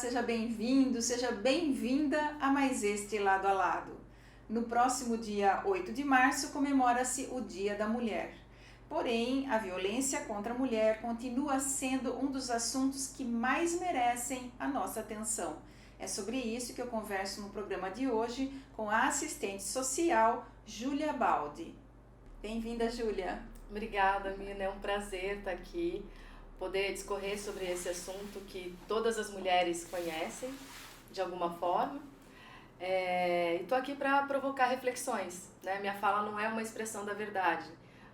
seja bem-vindo, seja bem-vinda a mais este Lado a Lado. No próximo dia 8 de março comemora-se o Dia da Mulher. Porém, a violência contra a mulher continua sendo um dos assuntos que mais merecem a nossa atenção. É sobre isso que eu converso no programa de hoje com a assistente social Júlia Baldi. Bem-vinda, Júlia. Obrigada, Mina. É um prazer estar aqui, poder discorrer sobre esse assunto que todas as mulheres conhecem, de alguma forma. E estou aqui para provocar reflexões, né? Minha fala não é uma expressão da verdade,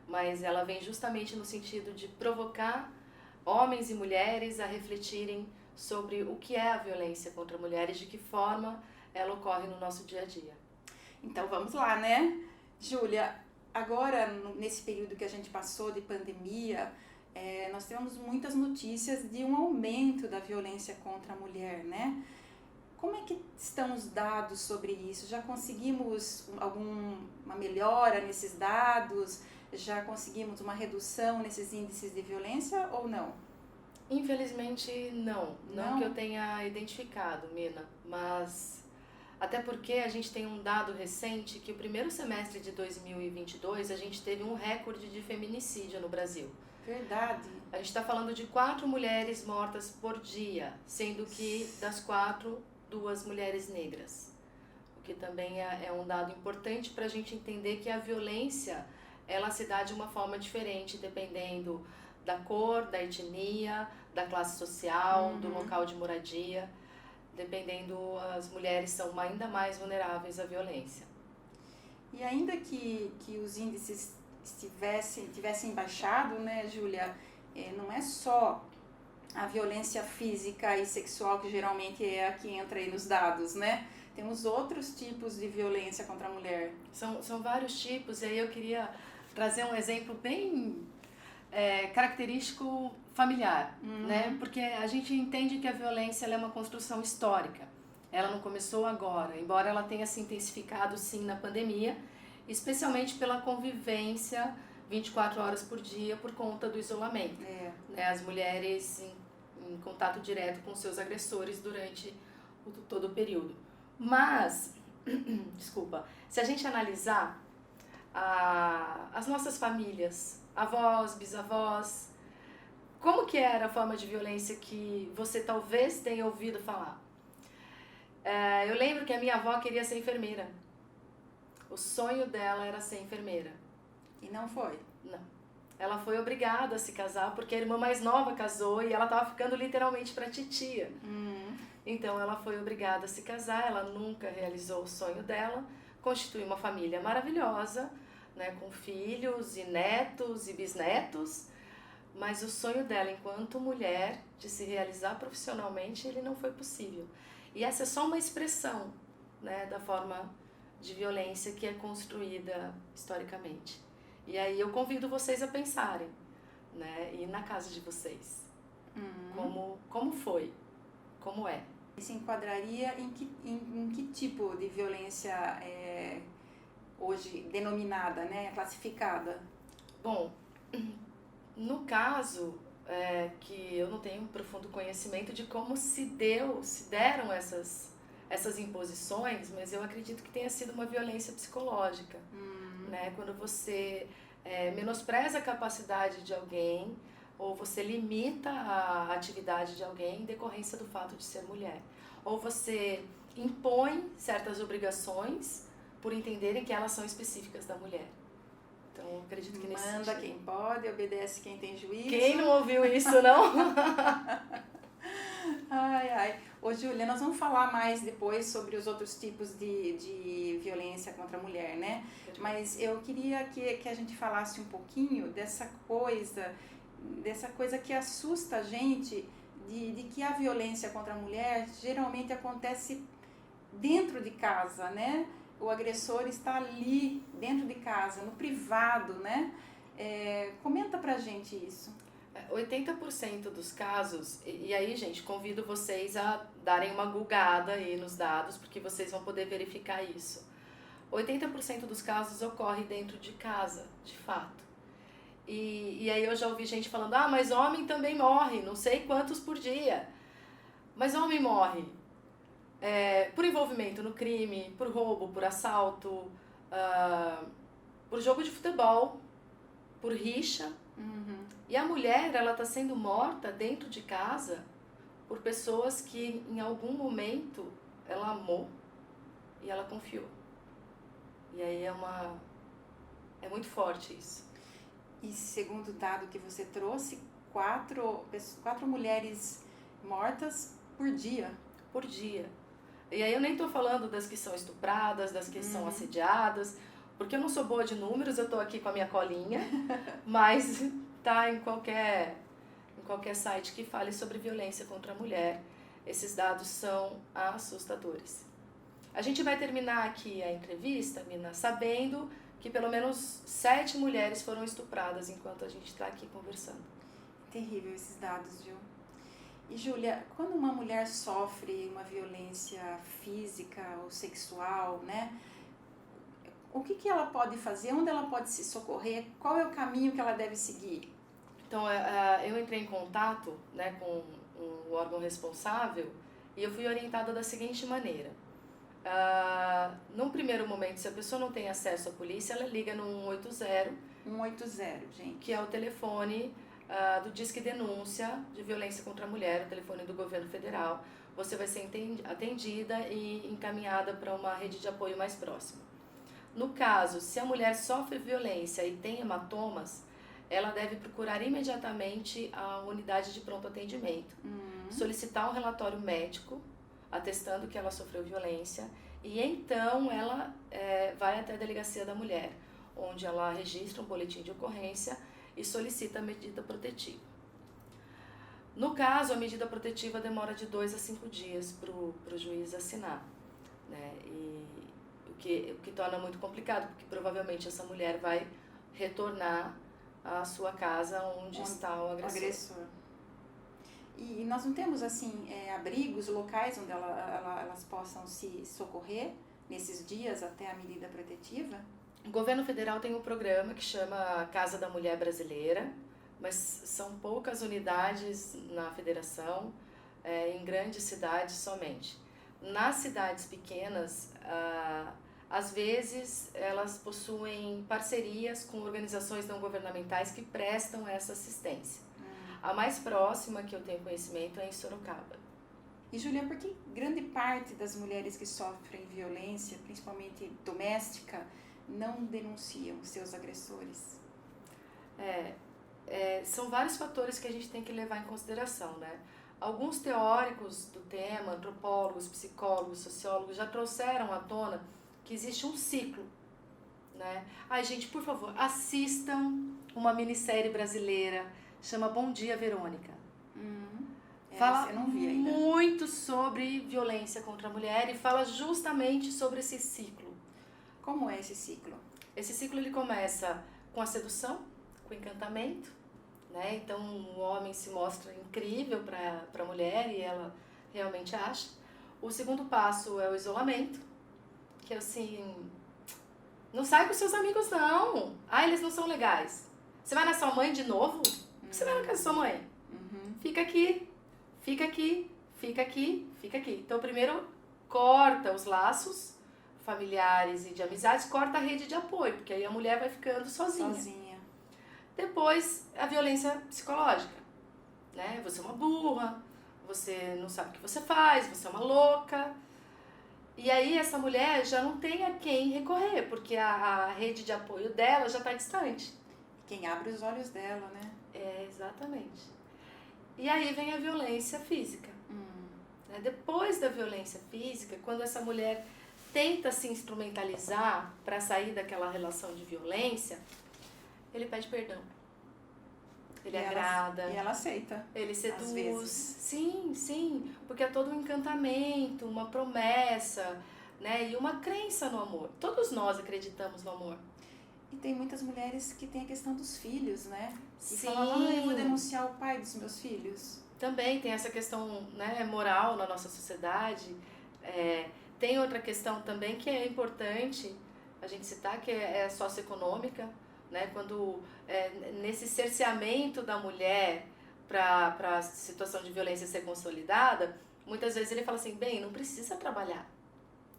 mas ela vem justamente no sentido de provocar homens e mulheres a refletirem sobre o que é a violência contra mulheres, de que forma ela ocorre no nosso dia a dia. Então vamos lá, né? Júlia, agora nesse período que a gente passou de pandemia, nós tivemos muitas notícias de um aumento da violência contra a mulher, né? Como é que estão os dados sobre isso? Já conseguimos uma melhora nesses dados? Já conseguimos uma redução nesses índices de violência ou não? Infelizmente, não que eu tenha identificado, Mina, mas até porque a gente tem um dado recente que o primeiro semestre de 2022 a gente teve um recorde de feminicídio no Brasil. Verdade. A gente está falando de 4 mulheres mortas por dia, sendo que das 4, 2 mulheres negras. O que também é um dado importante para a gente entender que a violência ela se dá de uma forma diferente, dependendo da cor, da etnia, da classe social, do local de moradia. Dependendo, as mulheres são ainda mais vulneráveis à violência. E ainda que os índices tivessem baixado, né, Júlia, não é só a violência física e sexual que geralmente é a que entra aí nos dados, né? Temos outros tipos de violência contra a mulher. São vários tipos, e aí eu queria trazer um exemplo bem característico familiar, né? Porque a gente entende que a violência ela é uma construção histórica. Ela não começou agora, embora ela tenha se intensificado sim na pandemia, especialmente pela convivência 24 horas por dia por conta do isolamento. Né? As mulheres em contato direto com seus agressores durante todo o período. Mas, desculpa, se a gente analisar as nossas famílias, avós, bisavós, como que era a forma de violência que você talvez tenha ouvido falar? Eu lembro que a minha avó queria ser enfermeira. O sonho dela era ser enfermeira. E não foi? Não. Ela foi obrigada a se casar porque a irmã mais nova casou e ela estava ficando literalmente para titia. Então ela foi obrigada a se casar, ela nunca realizou o sonho dela, constituiu uma família maravilhosa, né, com filhos e netos e bisnetos, mas o sonho dela enquanto mulher de se realizar profissionalmente ele não foi possível. E essa é só uma expressão, né, da forma de violência que é construída historicamente. E aí eu convido vocês a pensarem, né, e na casa de vocês, como foi, como é. E se enquadraria em que tipo de violência hoje denominada, né, classificada? Bom, no caso que eu não tenho um profundo conhecimento de como se deram essas imposições, mas eu acredito que tenha sido uma violência psicológica, né? Quando você menospreza a capacidade de alguém ou você limita a atividade de alguém em decorrência do fato de ser mulher, ou você impõe certas obrigações por entenderem que elas são específicas da mulher. Então, eu acredito que nesse Manda sentido. quem pode, obedece quem tem juízo. Quem não ouviu isso, não? Ai. Ô, Júlia, nós vamos falar mais depois sobre os outros tipos de violência contra a mulher, né? Mas eu queria que a gente falasse um pouquinho dessa coisa que assusta a gente, de que a violência contra a mulher geralmente acontece dentro de casa, né? O agressor está ali, dentro de casa, no privado, né? Comenta pra gente isso. 80% dos casos, e aí, gente, convido vocês a darem uma googada aí nos dados, porque vocês vão poder verificar isso. 80% dos casos ocorre dentro de casa, de fato. E aí eu já ouvi gente falando, mas homem também morre, não sei quantos por dia. Mas homem morre por envolvimento no crime, por roubo, por assalto, por jogo de futebol, por rixa. Uhum. E a mulher, ela está sendo morta dentro de casa por pessoas que em algum momento ela amou e ela confiou. E aí é muito forte isso. E segundo o dado que você trouxe, quatro mulheres mortas por dia. Por dia. E aí eu nem estou falando das que são estupradas, das que são assediadas, porque eu não sou boa de números, eu estou aqui com a minha colinha, mas tá em qualquer site que fale sobre violência contra a mulher. Esses dados são assustadores. A gente vai terminar aqui a entrevista, Mina, sabendo que pelo menos 7 mulheres foram estupradas enquanto a gente está aqui conversando. Terrível esses dados, viu? E, Júlia, quando uma mulher sofre uma violência física ou sexual, né? O que ela pode fazer? Onde ela pode se socorrer? Qual é o caminho que ela deve seguir? Então, eu entrei em contato, né, com o órgão responsável e eu fui orientada da seguinte maneira. Num primeiro momento, se a pessoa não tem acesso à polícia, ela liga no 180. 180, gente. Que é o telefone do Disque Denúncia de Violência contra a Mulher, o telefone do governo federal. Você vai ser atendida e encaminhada para uma rede de apoio mais próxima. No caso, se a mulher sofre violência e tem hematomas, ela deve procurar imediatamente a unidade de pronto atendimento, solicitar um relatório médico atestando que ela sofreu violência e então ela vai até a delegacia da mulher, onde ela registra um boletim de ocorrência e solicita a medida protetiva. No caso, a medida protetiva demora de 2 a 5 dias para o juiz assinar, né? E o que torna muito complicado, porque provavelmente essa mulher vai retornar à sua casa onde está o agressor. E nós não temos, assim, abrigos, locais onde elas possam se socorrer nesses dias até a medida protetiva? O governo federal tem um programa que chama Casa da Mulher Brasileira, mas são poucas unidades na federação, em grandes cidades somente. Nas cidades pequenas, às vezes elas possuem parcerias com organizações não governamentais que prestam essa assistência. A mais próxima que eu tenho conhecimento é em Sorocaba. E, Julia, por que grande parte das mulheres que sofrem violência, principalmente doméstica, não denunciam seus agressores? São vários fatores que a gente tem que levar em consideração, né? Alguns teóricos do tema, antropólogos, psicólogos, sociólogos, já trouxeram à tona que existe um ciclo, né? Ai, gente, por favor, assistam uma minissérie brasileira, chama Bom Dia, Verônica. Fala eu não vi ainda. muito sobre violência contra a mulher e fala justamente sobre esse ciclo. Como é esse ciclo? Esse ciclo ele começa com a sedução, com o encantamento, né? Então o homem se mostra incrível para a mulher e ela realmente acha. O segundo passo é o isolamento, que é assim, não sai com seus amigos não. Ah, eles não são legais. Você vai na sua mãe de novo? Por que você vai na casa da sua mãe? Fica aqui, fica aqui, fica aqui, fica aqui. Então primeiro corta os laços familiares e de amizades, corta a rede de apoio, porque aí a mulher vai ficando sozinha. Depois, a violência psicológica, né? Você é uma burra, você não sabe o que você faz, você é uma louca. E aí essa mulher já não tem a quem recorrer, porque a rede de apoio dela já está distante. Quem abre os olhos dela, né? Exatamente. E aí vem a violência física. Depois da violência física, quando essa mulher tenta se instrumentalizar para sair daquela relação de violência, ele pede perdão. Ele agrada. E ela aceita. Ele seduz. Às vezes. Sim, porque é todo um encantamento, uma promessa, né? E uma crença no amor. Todos nós acreditamos no amor. E tem muitas mulheres que têm a questão dos filhos, né? E Sim. falam, eu vou denunciar o pai dos meus filhos. Também tem essa questão, né, moral na nossa sociedade. Tem outra questão também que é importante a gente citar, que é socioeconômica, né? Quando nesse cerceamento da mulher para a situação de violência ser consolidada, muitas vezes ele fala assim, bem, não precisa trabalhar,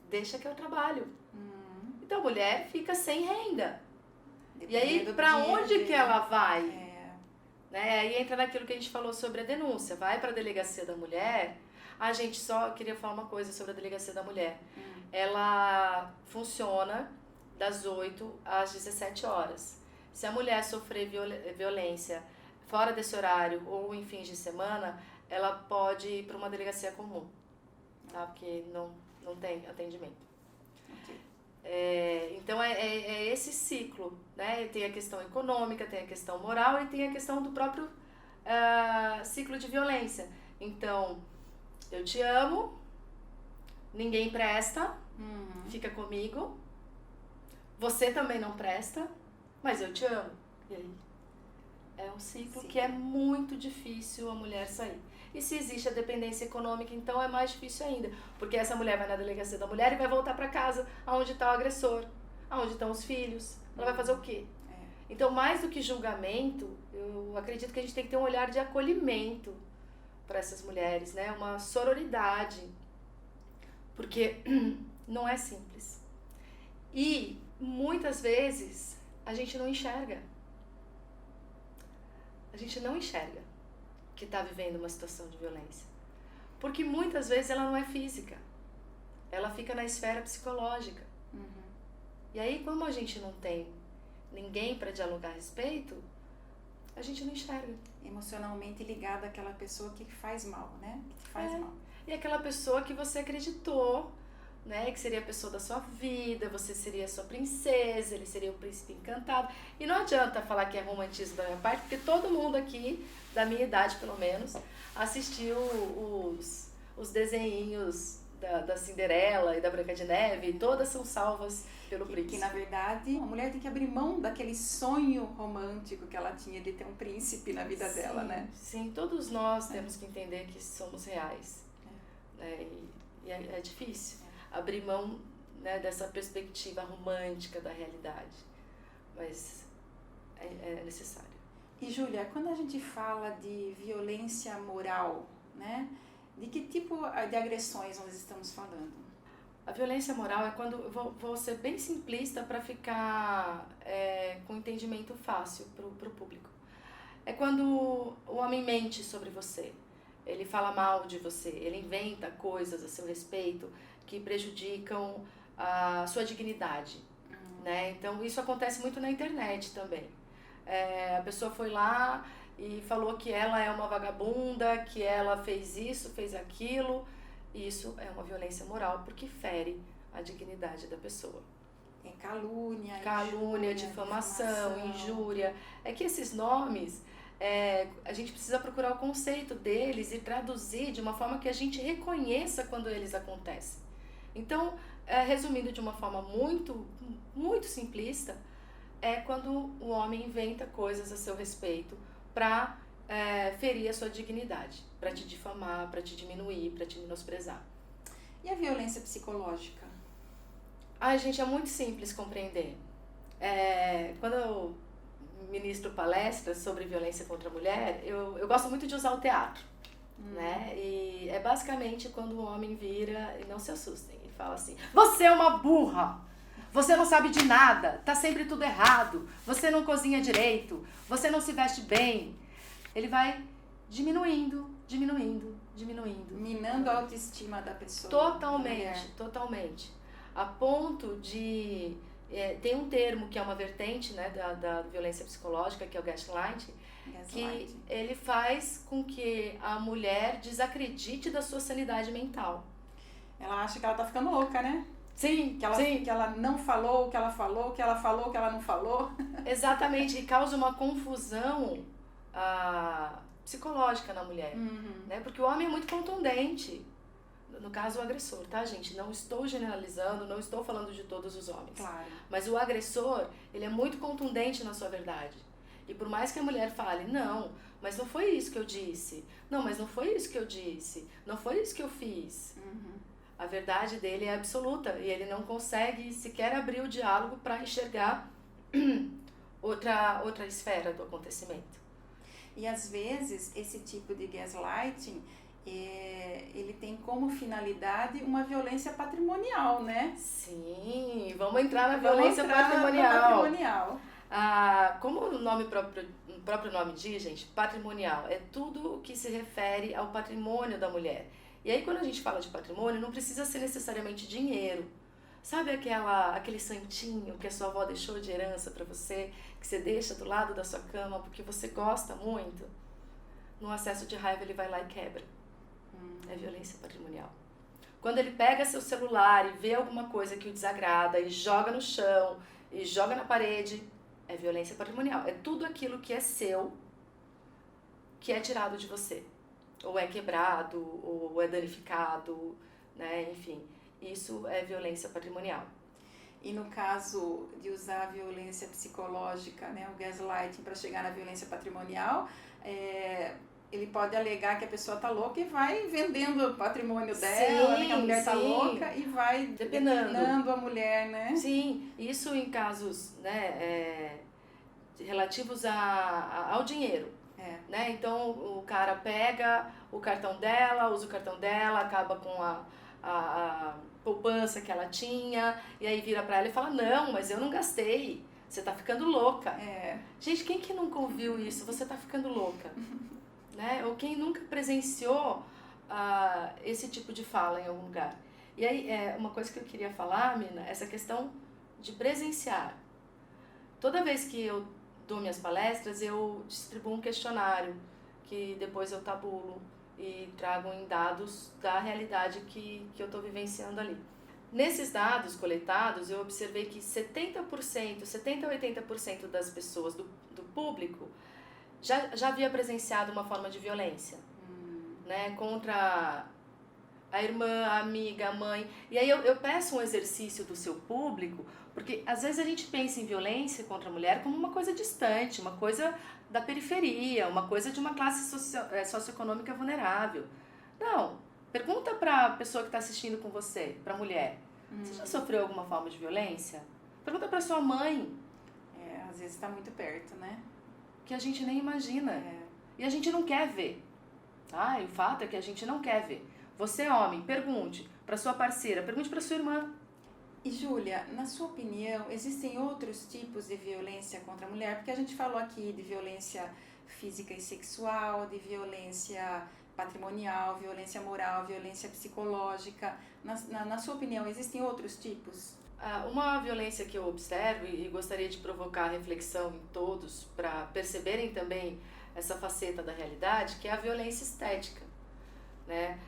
deixa que eu trabalho. Então a mulher fica sem renda. E aí, para onde que ela vai? Né? Aí entra naquilo que a gente falou sobre a denúncia. Vai para a delegacia da mulher. A gente só queria falar uma coisa sobre a delegacia da mulher. Ela funciona das 8 às 17 horas. Se a mulher sofrer violência fora desse horário ou em fins de semana, ela pode ir para uma delegacia comum, tá? Porque não tem atendimento. Então é esse ciclo, né? Tem a questão econômica, tem a questão moral e tem a questão do próprio ciclo de violência. Então, eu te amo, ninguém presta, fica comigo, você também não presta, mas eu te amo. E aí? É um ciclo que é muito difícil a mulher sair. E se existe a dependência econômica, então é mais difícil ainda. Porque essa mulher vai na delegacia da mulher e vai voltar para casa, onde está o agressor, onde estão os filhos. Ela vai fazer o quê? Então, mais do que julgamento, eu acredito que a gente tem que ter um olhar de acolhimento para essas mulheres, né? Uma sororidade. Porque não é simples. E, muitas vezes, a gente não enxerga. A gente não enxerga que está vivendo uma situação de violência. Porque muitas vezes ela não é física. Ela fica na esfera psicológica. E aí, como a gente não tem ninguém para dialogar a respeito, a gente não enxerga. Emocionalmente ligada àquela pessoa que faz mal, né? Que te faz mal. E aquela pessoa que você acreditou, né, que seria a pessoa da sua vida, você seria a sua princesa, ele seria o príncipe encantado. E não adianta falar que é romantismo da minha parte, porque todo mundo aqui, da minha idade pelo menos, assistiu os desenhinhos da Cinderela e da Branca de Neve, e todas são salvas pelo príncipe. Que na verdade, a mulher tem que abrir mão daquele sonho romântico que ela tinha de ter um príncipe na vida dela, né? Sim, todos nós temos que entender que somos reais. E é difícil abrir mão, né, dessa perspectiva romântica da realidade, mas é necessário. E Júlia, quando a gente fala de violência moral, né, de que tipo de agressões nós estamos falando? A violência moral é quando, vou ser bem simplista para ficar com entendimento fácil para o público. É quando o homem mente sobre você, ele fala mal de você, ele inventa coisas a seu respeito que prejudicam a sua dignidade, né? Então isso acontece muito na internet também. A pessoa foi lá e falou que ela é uma vagabunda, que ela fez isso, fez aquilo, e isso é uma violência moral porque fere a dignidade da pessoa. É calúnia, injúria, difamação, injúria. É que esses nomes, a gente precisa procurar o conceito deles e traduzir de uma forma que a gente reconheça quando eles acontecem. Então, resumindo de uma forma muito, muito simplista, é quando o homem inventa coisas a seu respeito para ferir a sua dignidade, para te difamar, para te diminuir, para te menosprezar. E a violência psicológica? Gente, é muito simples compreender. Quando eu ministro palestras sobre violência contra a mulher, eu gosto muito de usar o teatro. Né? E é basicamente quando o homem vira, e não se assustem, e fala assim: você é uma burra, você não sabe de nada, tá sempre tudo errado, você não cozinha direito, você não se veste bem. Ele vai diminuindo. Minando a autoestima da pessoa. Totalmente. A ponto de... tem um termo que é uma vertente, né, da violência psicológica, que é o gaslighting, que ele faz com que a mulher desacredite da sua sanidade mental. Ela acha que ela tá ficando louca, né? Sim. Que ela não falou o que ela falou, que ela falou o que ela não falou. Exatamente, e causa uma confusão psicológica na mulher, né? Porque o homem é muito contundente. No caso, o agressor, tá, gente? Não estou generalizando, não estou falando de todos os homens. Claro. Mas o agressor, ele é muito contundente na sua verdade. E por mais que a mulher fale, não, mas não foi isso que eu disse. Não, mas não foi isso que eu disse. Não foi isso que eu fiz. A verdade dele é absoluta e ele não consegue sequer abrir o diálogo para enxergar outra esfera do acontecimento. E às vezes esse tipo de gaslighting, ele tem como finalidade uma violência patrimonial, né? Sim, vamos entrar na violência patrimonial. Como o próprio nome diz, gente, patrimonial, é tudo o que se refere ao patrimônio da mulher. E aí quando a gente fala de patrimônio, não precisa ser necessariamente dinheiro. Sabe aquele santinho que a sua avó deixou de herança para você, que você deixa do lado da sua cama porque você gosta muito? No acesso de raiva ele vai lá e quebra. É violência patrimonial. Quando ele pega seu celular e vê alguma coisa que o desagrada e joga no chão, e joga na parede, é violência patrimonial. É tudo aquilo que é seu, que é tirado de você. Ou é quebrado, ou é danificado, né? Enfim, isso é violência patrimonial. E no caso de usar a violência psicológica, né, o gaslighting, para chegar na violência patrimonial, ele pode alegar que a pessoa está louca e vai vendendo o patrimônio dela, né, que a mulher está louca e vai depenando a mulher, né? Sim, isso em casos, né, relativos ao dinheiro. Né? Então o cara pega o cartão dela, usa o cartão dela, acaba com a poupança que ela tinha, e aí vira pra ela e fala, não, mas eu não gastei, você tá ficando louca. Gente, quem que nunca ouviu isso? Você tá ficando louca. Né? Ou quem nunca presenciou esse tipo de fala em algum lugar. E aí, uma coisa que eu queria falar, Mina, essa questão de presenciar. Toda vez que eu dou minhas palestras, eu distribuo um questionário que depois eu tabulo e trago em dados da realidade que eu estou vivenciando ali. Nesses dados coletados, eu observei que 70% a 80% das pessoas do público já havia presenciado uma forma de violência, né, contra a irmã, a amiga, a mãe. E aí eu peço um exercício do seu público, porque às vezes a gente pensa em violência contra a mulher como uma coisa distante, uma coisa da periferia, uma coisa de uma classe socioeconômica vulnerável. Não, pergunta para a pessoa que está assistindo com você, para a mulher, você já sofreu alguma forma de violência? Pergunta para sua mãe. Às vezes está muito perto, né? Que a gente nem imagina. E a gente não quer ver. E o fato é que a gente não quer ver. Você, homem, pergunte para sua parceira, pergunte para sua irmã. E, Júlia, na sua opinião, existem outros tipos de violência contra a mulher? Porque a gente falou aqui de violência física e sexual, de violência patrimonial, violência moral, violência psicológica. Na sua opinião, existem outros tipos? Uma violência que eu observo e gostaria de provocar reflexão em todos para perceberem também essa faceta da realidade, que é a violência estética, né?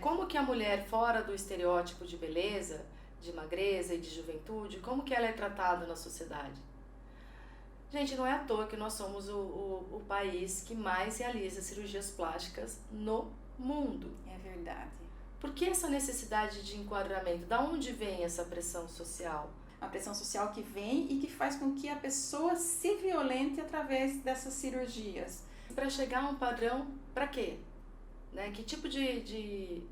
Como que a mulher fora do estereótipo de beleza, de magreza e de juventude, como que ela é tratada na sociedade? Gente, não é à toa que nós somos o país que mais realiza cirurgias plásticas no mundo. É verdade. Por que essa necessidade de enquadramento? Da onde vem essa pressão social? A pressão social que vem e que faz com que a pessoa se violente através dessas cirurgias. Para chegar a um padrão, para quê? Né? Que tipo de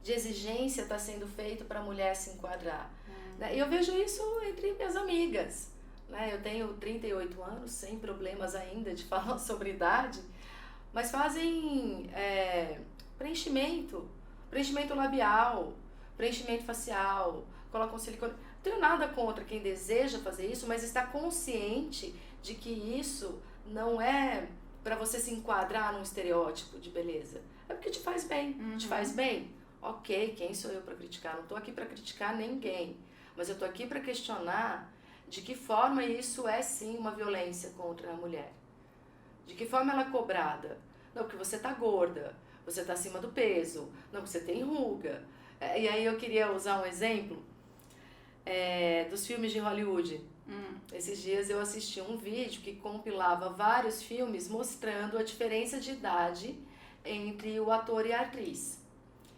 exigência está sendo feito para a mulher se enquadrar? Né? E eu vejo isso entre minhas amigas. Né? Eu tenho 38 anos, sem problemas ainda de falar sobre idade, mas fazem preenchimento labial, preenchimento facial, colocam silicone. Não tenho nada contra quem deseja fazer isso, mas está consciente de que isso não é para você se enquadrar num estereótipo de beleza. É porque te faz bem. Te faz bem? Ok, quem sou eu para criticar? Não estou aqui para criticar ninguém, mas eu estou aqui para questionar de que forma isso é sim uma violência contra a mulher. De que forma ela é cobrada? Não, porque você está gorda, você está acima do peso, não, você tem ruga. E aí eu queria usar um exemplo dos filmes de Hollywood. Esses dias eu assisti um vídeo que compilava vários filmes mostrando a diferença de idade entre o ator e a atriz.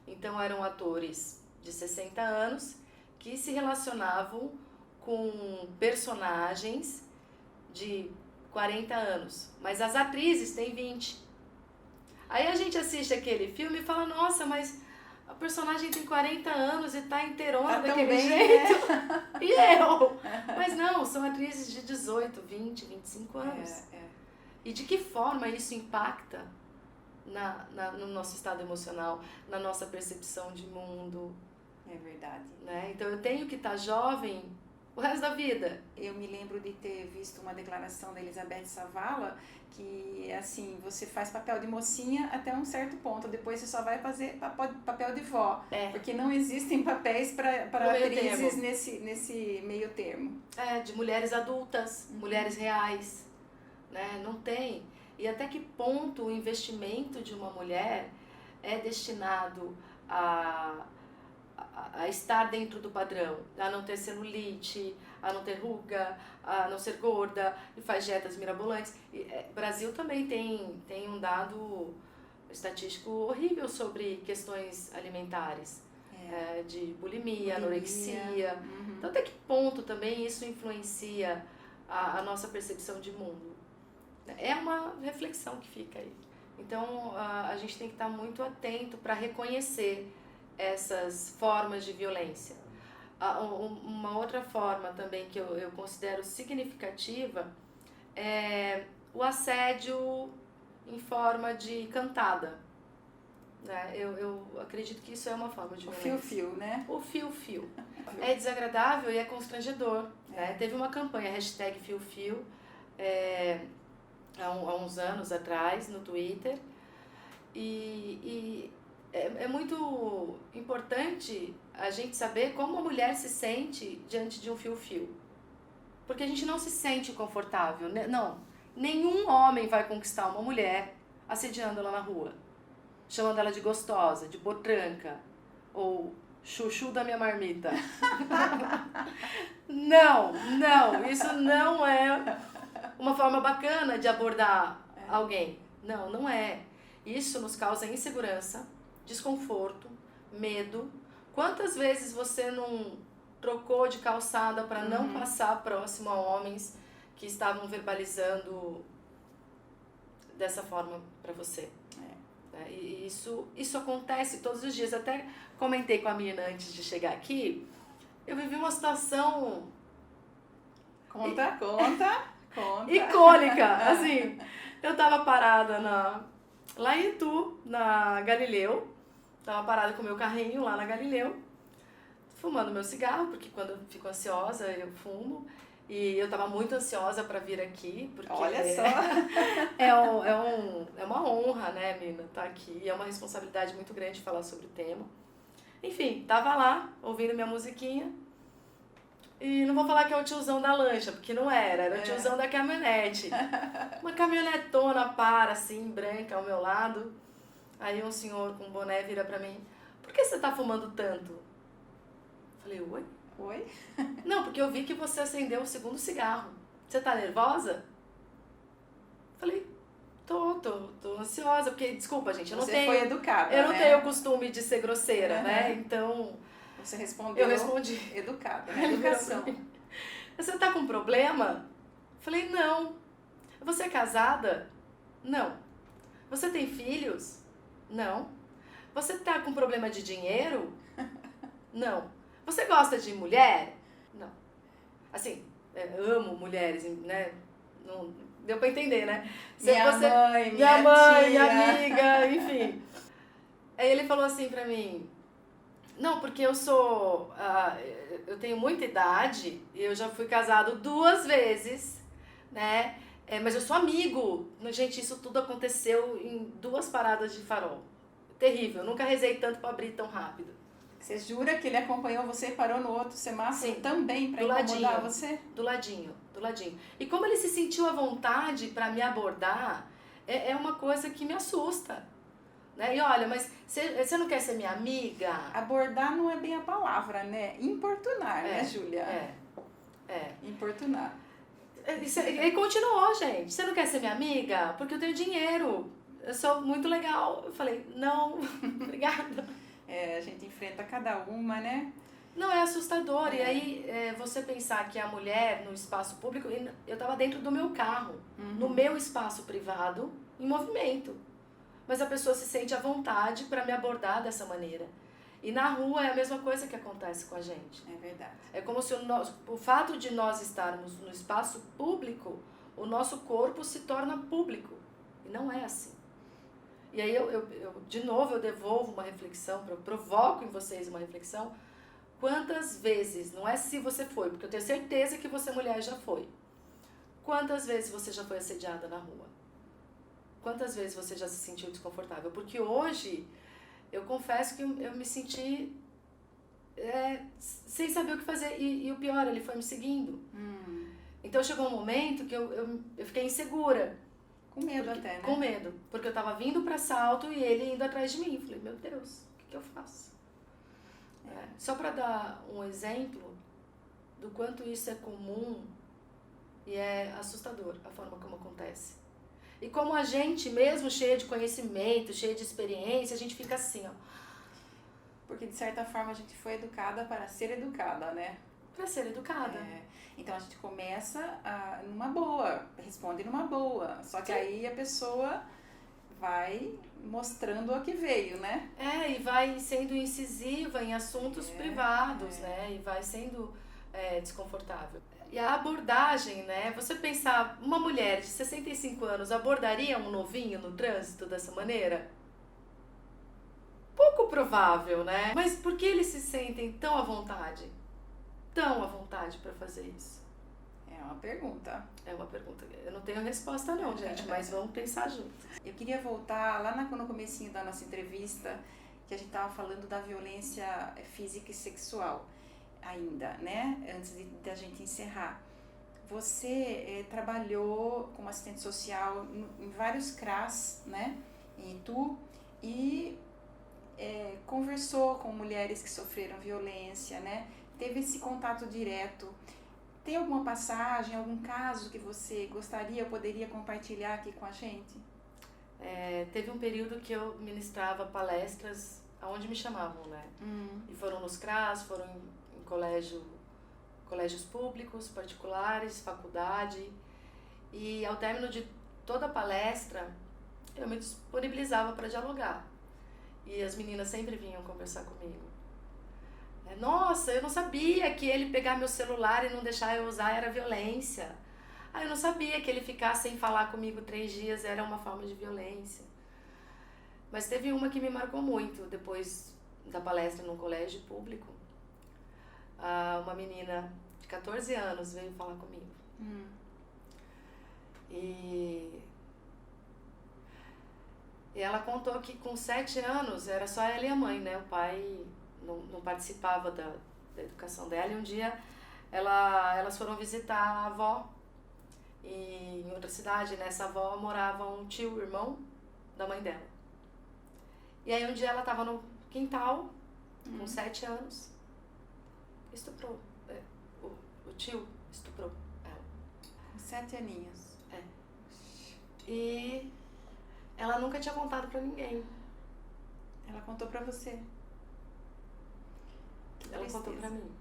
Então eram atores de 60 anos que se relacionavam com personagens de 40 anos, mas as atrizes têm 20. Aí a gente assiste aquele filme e fala, nossa, mas a personagem tem 40 anos e tá inteirona daquele jeito. E eu? Mas não, são atrizes de 18, 20, 25 anos. E de que forma isso impacta no nosso estado emocional, na nossa percepção de mundo. É verdade. Né? Então eu tenho que estar jovem o resto da vida. Eu me lembro de ter visto uma declaração da Elizabeth Savala que, assim, você faz papel de mocinha até um certo ponto, depois você só vai fazer papel de vó, porque não existem papéis para atrizes nesse meio termo. De mulheres adultas, mulheres reais, né? Não tem. E até que ponto o investimento de uma mulher é destinado a estar dentro do padrão, a não ter celulite, a não ter ruga, a não ser gorda, e faz dietas mirabolantes. O Brasil também tem um dado estatístico horrível sobre questões alimentares, de bulimia, anorexia. Então, até que ponto também isso influencia a nossa percepção de mundo? É uma reflexão que fica aí. Então, a gente tem que estar muito atento para reconhecer essas formas de violência. Uma outra forma também que eu considero significativa é o assédio em forma de cantada. Né? Eu acredito que isso é uma forma de violência. O fio-fio, né? O fio-fio. É desagradável e é constrangedor. Né? Teve uma campanha, hashtag fio-fio, há uns anos atrás, no Twitter, e é muito importante a gente saber como a mulher se sente diante de um fio-fio. Porque a gente não se sente confortável. Não, nenhum homem vai conquistar uma mulher assediando ela na rua, chamando ela de gostosa, de potranca, ou chuchu da minha marmita. Não, isso não é uma forma bacana de abordar alguém. Não é. Isso nos causa insegurança, desconforto, medo. Quantas vezes você não trocou de calçada para não passar próximo a homens que estavam verbalizando dessa forma para você? E isso acontece todos os dias. Até comentei com a menina antes de chegar aqui, eu vivi uma situação... Conta. Icônica, assim, eu tava parada lá em Itu, na Galileu, tava parada com o meu carrinho lá na Galileu, fumando meu cigarro, porque quando eu fico ansiosa eu fumo, e eu tava muito ansiosa para vir aqui, porque olha só, é uma honra, né, menina, tá aqui, e é uma responsabilidade muito grande falar sobre o tema. Enfim, tava lá, ouvindo minha musiquinha, e não vou falar que é o tiozão da lancha, porque não era o tiozão da caminhonete. Uma caminhonetona para, assim, branca ao meu lado. Aí um senhor com boné vira pra mim, por que você tá fumando tanto? Falei, oi? Oi? Não, porque eu vi que você acendeu o segundo cigarro. Você tá nervosa? Falei, tô ansiosa, porque, desculpa, gente, eu não tenho... Você foi educada, eu não tenho o costume de ser grosseira, né? Então... Você respondeu. Eu respondi. Educada, né? Educação. Você tá com problema? Falei, não. Você é casada? Não. Você tem filhos? Não. Você tá com problema de dinheiro? Não. Você gosta de mulher? Não. Assim, amo mulheres, né? Não, deu pra entender, né? Minha mãe, minha amiga, enfim. Aí ele falou assim pra mim, não, porque eu tenho muita idade, e eu já fui casado 2 vezes, né? Mas eu sou amigo. Gente, isso tudo aconteceu em 2 paradas de farol. Terrível, eu nunca rezei tanto pra abrir tão rápido. Você jura que ele acompanhou você e parou no outro semáforo também pra incomodar você? Do ladinho. E como ele se sentiu à vontade pra me abordar, é uma coisa que me assusta. Né? E olha, mas você não quer ser minha amiga? Abordar não é bem a palavra, né? Importunar, né, Júlia? Importunar. Ele continuou, gente. Você não quer ser minha amiga? Porque eu tenho dinheiro. Eu sou muito legal. Eu falei, não, obrigada. A gente enfrenta cada uma, né? Não, é assustador. E aí, você pensar que a mulher no espaço público... Eu tava dentro do meu carro, no meu espaço privado, em movimento. Mas a pessoa se sente à vontade para me abordar dessa maneira. E na rua é a mesma coisa que acontece com a gente. É verdade. É como se o fato de nós estarmos no espaço público, o nosso corpo se torna público. E não é assim. E aí de novo, eu devolvo uma reflexão, eu provoco em vocês uma reflexão. Quantas vezes, não é se você foi, porque eu tenho certeza que você mulher já foi. Quantas vezes você já foi assediada na rua? Quantas vezes você já se sentiu desconfortável? Porque hoje, eu confesso que eu me senti sem saber o que fazer. E o pior, ele foi me seguindo. Então chegou um momento que eu fiquei insegura. Com medo até, né? Com medo. Porque eu tava vindo para assalto e ele indo atrás de mim. Falei, meu Deus, o que eu faço? Só para dar um exemplo do quanto isso é comum e é assustador a forma como acontece. E como a gente, mesmo cheia de conhecimento, cheia de experiência, a gente fica assim, ó. Porque de certa forma a gente foi educada para ser educada, né? Para ser educada. Então a gente começa numa boa, responde numa boa. Só que aí a pessoa vai mostrando a que veio, né? E vai sendo incisiva em assuntos privados, né? E vai sendo desconfortável. E a abordagem, né? Você pensar, uma mulher de 65 anos abordaria um novinho no trânsito dessa maneira? Pouco provável, né? Mas por que eles se sentem tão à vontade? Tão à vontade para fazer isso? É uma pergunta. É uma pergunta. Eu não tenho resposta não, gente, mas vamos pensar juntos. Eu queria voltar lá no comecinho da nossa entrevista, que a gente estava falando da violência física e sexual ainda, né? Antes da gente encerrar. Você trabalhou como assistente social em vários CRAS, né? Em Itu, e conversou com mulheres que sofreram violência, né? Teve esse contato direto. Tem alguma passagem, algum caso que você gostaria ou poderia compartilhar aqui com a gente? Teve um período que eu ministrava palestras aonde me chamavam, né? E foram nos CRAS, foram em colégios públicos, particulares, faculdade. E ao término de toda a palestra, eu me disponibilizava para dialogar. E as meninas sempre vinham conversar comigo. Nossa, eu não sabia que ele pegar meu celular e não deixar eu usar era violência. Eu não sabia que ele ficar sem falar comigo 3 dias era uma forma de violência. Mas teve uma que me marcou muito depois da palestra num colégio público. Uma menina de 14 anos veio falar comigo. E ela contou que com 7 anos era só ela e a mãe, né? O pai não participava da educação dela. E um dia elas foram visitar a avó em outra cidade. Nessa avó morava um tio, irmão da mãe dela. E aí um dia ela estava no quintal, com 7 anos, estuprou. O tio estuprou ela. Com 7 aninhos. E ela nunca tinha contado pra ninguém. Ela contou pra você? Ela contou pra mim.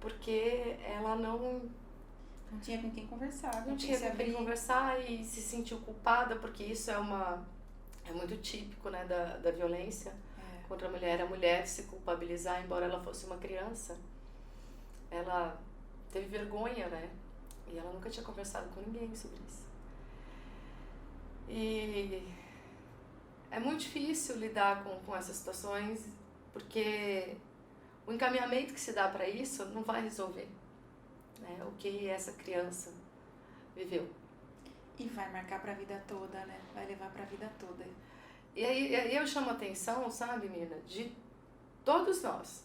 Porque ela não tinha com quem conversar. Não tinha com quem conversar e se sentiu culpada, porque isso é muito típico, né, da violência contra a mulher se culpabilizar, embora ela fosse uma criança. Ela teve vergonha, né? E ela nunca tinha conversado com ninguém sobre isso. E é muito difícil lidar com essas situações, porque o encaminhamento que se dá para isso não vai resolver, né, o que essa criança viveu. E vai marcar para a vida toda, né? Vai levar para a vida toda. E aí eu chamo a atenção, sabe, Nina, de todos nós,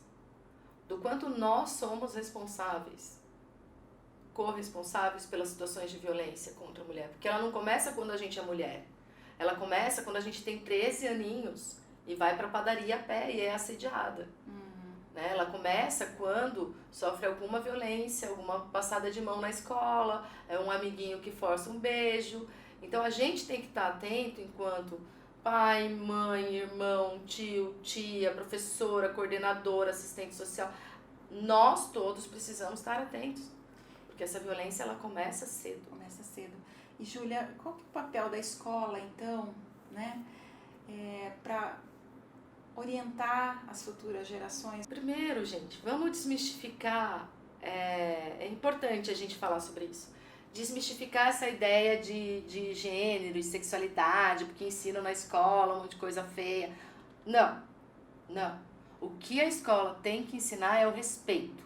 do quanto nós somos responsáveis, corresponsáveis pelas situações de violência contra a mulher. Porque ela não começa quando a gente é mulher. Ela começa quando a gente tem 13 aninhos e vai para a padaria a pé e é assediada. Né? Ela começa quando sofre alguma violência, alguma passada de mão na escola, é um amiguinho que força um beijo. Então a gente tem que estar atento enquanto pai, mãe, irmão, tio, tia, professora, coordenadora, assistente social. Nós todos precisamos estar atentos, porque essa violência ela começa cedo. Começa cedo. E Júlia, qual que é o papel da escola então, né, para orientar as futuras gerações? Primeiro, gente, vamos desmistificar, é importante a gente falar sobre isso, desmistificar essa ideia de gênero e sexualidade, porque ensinam na escola um monte de coisa feia. Não, não. O que a escola tem que ensinar é o respeito.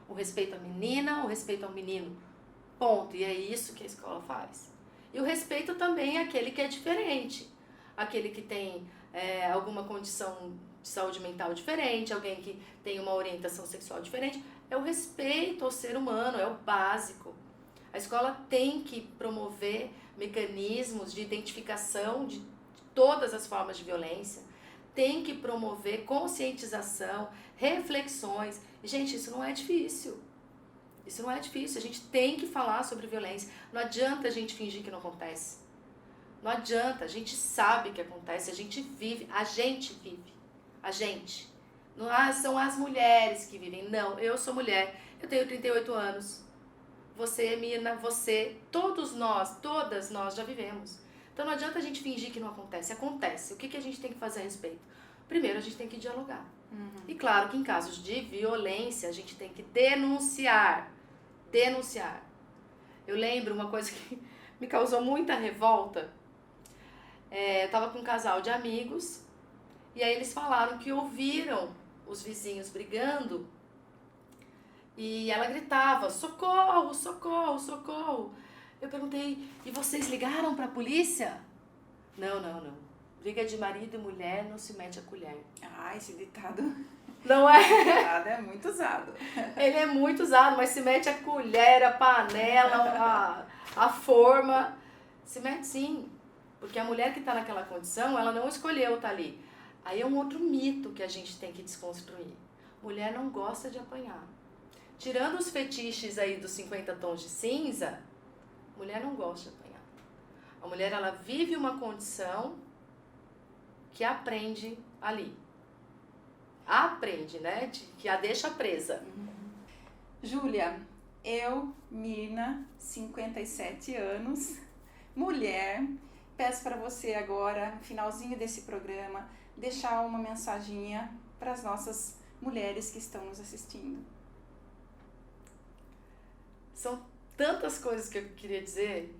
O respeito à menina, o respeito ao menino. Ponto. E é isso que a escola faz. E o respeito também é aquele que é diferente. Aquele que tem alguma condição de saúde mental diferente, alguém que tem uma orientação sexual diferente. É o respeito ao ser humano, é o básico. A escola tem que promover mecanismos de identificação de todas as formas de violência, tem que promover conscientização, reflexões. E, gente, isso não é difícil. Isso não é difícil. A gente tem que falar sobre violência. Não adianta a gente fingir que não acontece. Não adianta. A gente sabe que acontece. A gente vive. A gente vive. A gente. Não são as mulheres que vivem. Não, eu sou mulher. Eu tenho 38 anos. Você, Mirna, você, todas nós já vivemos. Então não adianta a gente fingir que não acontece. Acontece. O que a gente tem que fazer a respeito? Primeiro, a gente tem que dialogar. E claro que em casos de violência, a gente tem que denunciar. Denunciar. Eu lembro uma coisa que me causou muita revolta. Eu tava com um casal de amigos e aí eles falaram que ouviram os vizinhos brigando e ela gritava, socorro, socorro, socorro. Eu perguntei, e vocês ligaram pra polícia? Não. Briga de marido e mulher não se mete a colher. Ah, esse ditado... Não é? Esse ditado é muito usado. Ele é muito usado, mas se mete a colher, a panela, a forma. Se mete sim. Porque a mulher que está naquela condição, ela não escolheu estar ali. Aí é um outro mito que a gente tem que desconstruir. Mulher não gosta de apanhar. Tirando os fetiches aí dos 50 tons de cinza, mulher não gosta de apanhar. A mulher, ela vive uma condição que aprende ali. Aprende, né? Que a deixa presa. Júlia, eu, Mirna, 57 anos, mulher, peço para você agora, no finalzinho desse programa, deixar uma mensaginha para as nossas mulheres que estão nos assistindo. São tantas coisas que eu queria dizer,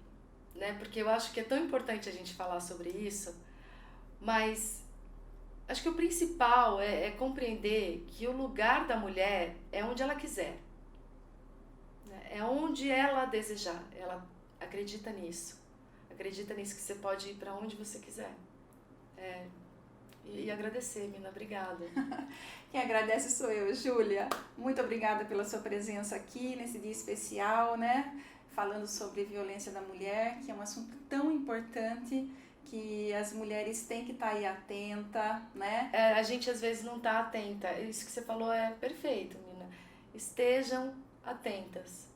né? Porque eu acho que é tão importante a gente falar sobre isso, mas acho que o principal é compreender que o lugar da mulher é onde ela quiser, né? É onde ela desejar. Ela acredita nisso que você pode ir para onde você quiser. E agradecer, Mina, obrigada. Quem agradece sou eu, Júlia. Muito obrigada pela sua presença aqui nesse dia especial, né? Falando sobre violência da mulher, que é um assunto tão importante que as mulheres têm que estar aí atenta, né? A gente às vezes não está atenta. Isso que você falou é perfeito, Mina. Estejam atentas.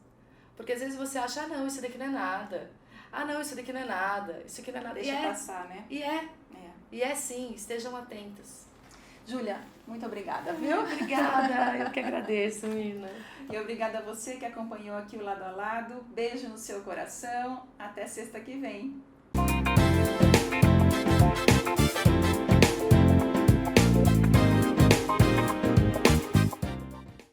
Porque às vezes você acha, não, isso daqui não é nada. Não, isso daqui não é nada. Isso aqui não é nada. Deixa passar, né? E é sim, estejam atentas. Júlia, muito obrigada, viu? Obrigada, eu que agradeço, Mina. E obrigada a você que acompanhou aqui o Lado a Lado. Beijo no seu coração. Até sexta que vem.